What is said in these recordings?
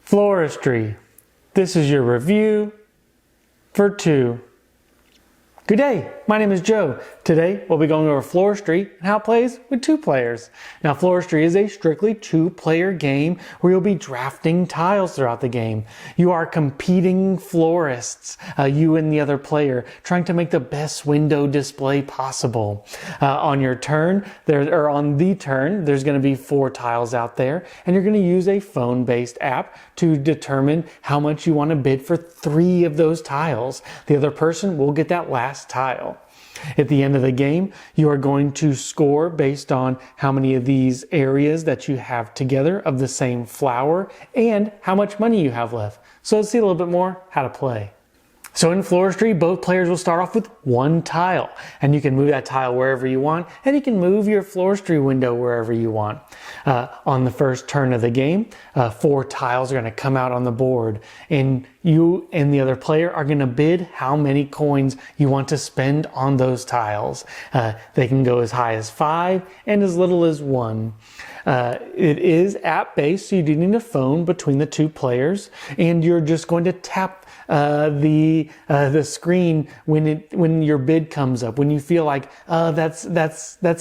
Floristry. This is your review for 2. Good day, my name is Joe. Today we'll be going over Floristry and how it plays with 2 players. Now Floristry is a strictly 2-player game where you'll be drafting tiles throughout the game. You are competing florists, you and the other player, trying to make the best window display possible. On the turn, there's going to be 4 tiles out there, and you're going to use a phone-based app to determine how much you want to bid for 3 of those tiles. The other person will get that last tile. At the end of the game, you are going to score based on how many of these areas that you have together of the same flower and how much money you have left. So let's see a little bit more how to play. So in Floristry, both players will start off with 1 tile, and you can move that tile wherever you want, and you can move your Floristry window wherever you want. On the first turn of the game, 4 tiles are going to come out on the board, and you and the other player are going to bid how many coins you want to spend on those tiles. They can go as high as 5 and as little as 1. It is app-based, so you do need a phone between the 2 players, and you're just going to tap the screen when your bid comes up, when you feel like that's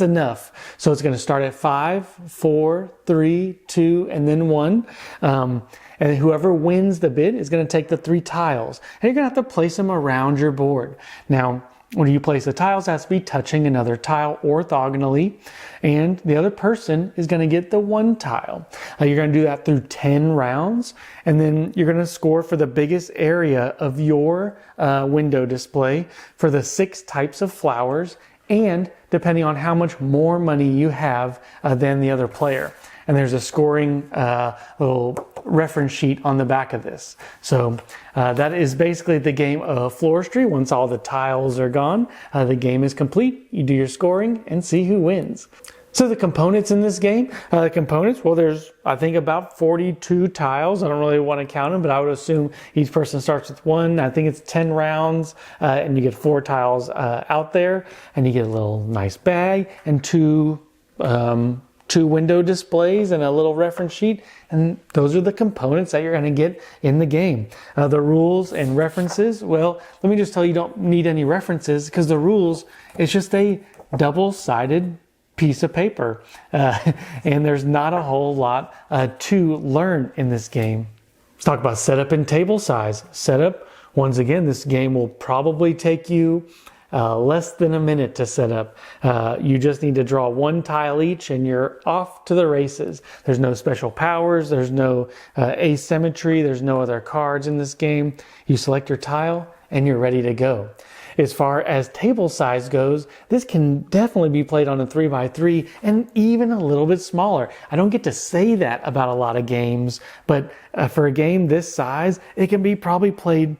enough. So it's going to start at 5, 4, 3, 2, and then 1. And whoever wins the bid is going to take the 3 tiles, and you're going to have to place them around your board. Now, when you place the tiles, it has to be touching another tile orthogonally, and the other person is going to get the 1 tile. You're going to do that through 10 rounds, and then you're going to score for the biggest area of your window display for the 6 types of flowers, and depending on how much more money you have than the other player. And there's a scoring little reference sheet on the back of this. So that is basically the game of Floristry. Once all the tiles are gone, the game is complete. You do your scoring and see who wins. So the components in this game, well, there's, I think, about 42 tiles. I don't really want to count them, but I would assume each person starts with 1. I think it's 10 rounds, and you get 4 tiles out there, and you get a little nice bag and 2 window displays and a little reference sheet, and those are the components that you're going to get in the game. The rules and references, well, let me just tell you, you don't need any references, because the rules, it's just a double-sided piece of paper, and there's not a whole lot to learn in this game. Let's talk about setup and table size. Setup, once again, this game will probably take you less than a minute to set up. You just need to draw 1 tile each and you're off to the races. There's no special powers, there's no asymmetry, there's no other cards in this game. You select your tile and you're ready to go. As far as table size goes, this can definitely be played on a 3x3 and even a little bit smaller. I don't get to say that about a lot of games, but for a game this size, it can be probably played,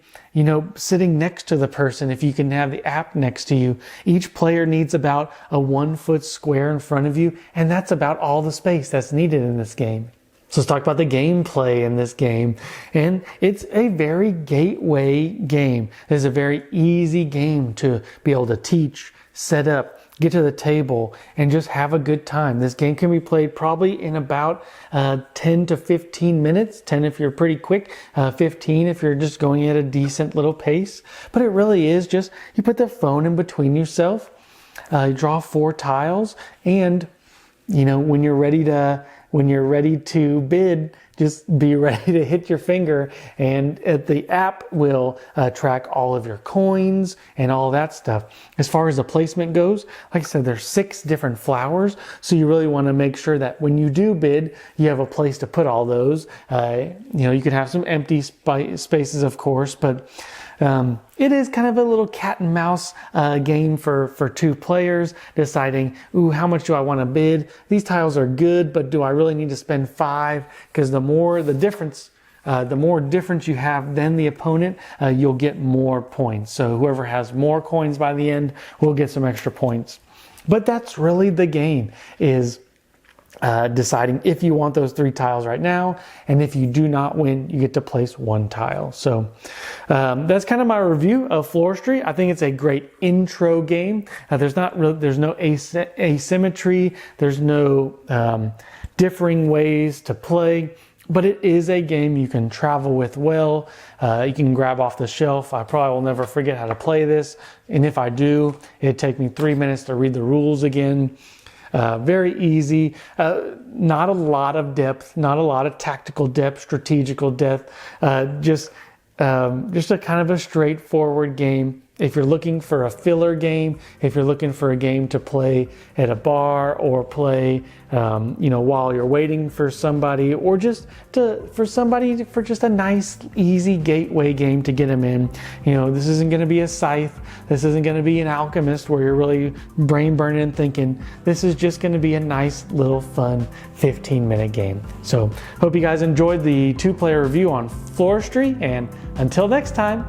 sitting next to the person if you can have the app next to you. Each player needs about a 1-foot square in front of you, and that's about all the space that's needed in this game. So let's talk about the gameplay in this game. And it's a very gateway game. It's a very easy game to be able to teach, set up, get to the table, and just have a good time. This game can be played probably in about 10 to 15 minutes. 10 if you're pretty quick, 15 if you're just going at a decent little pace. But it really is just, you put the phone in between yourself, you draw 4 tiles, and when you're ready to bid, just be ready to hit your finger, and the app will track all of your coins and all that stuff. As far as the placement goes, like I said, there's 6 different flowers, so you really want to make sure that when you do bid, you have a place to put all those. You can have some empty spaces, of course, but it is kind of a little cat and mouse game for 2 players, deciding, how much do I want to bid? These tiles are good, but do I really need to spend 5? Because the more difference you have than the opponent, you'll get more points. So whoever has more coins by the end will get some extra points. But that's really the game, is deciding if you want those 3 tiles right now, and if you do not win, you get to place 1 tile. So that's kind of my review of Floristry. I think it's a great intro game. There's no asymmetry. There's no differing ways to play. but it is a game you can travel with well. You can grab off the shelf. I probably will never forget how to play this. And if I do, it'd take me 3 minutes to read the rules again. Very easy. Not a lot of depth, not a lot of tactical depth, strategical depth. Just a kind of a straightforward game. If you're looking for a filler game, if you're looking for a game to play at a bar or play, while you're waiting for somebody, or just for just a nice, easy gateway game to get them in. This isn't going to be a Scythe. This isn't going to be an Alchemist where you're really brain burning and thinking. This is just going to be a nice little fun 15-minute game. So hope you guys enjoyed the 2-player review on Floristry, and until next time,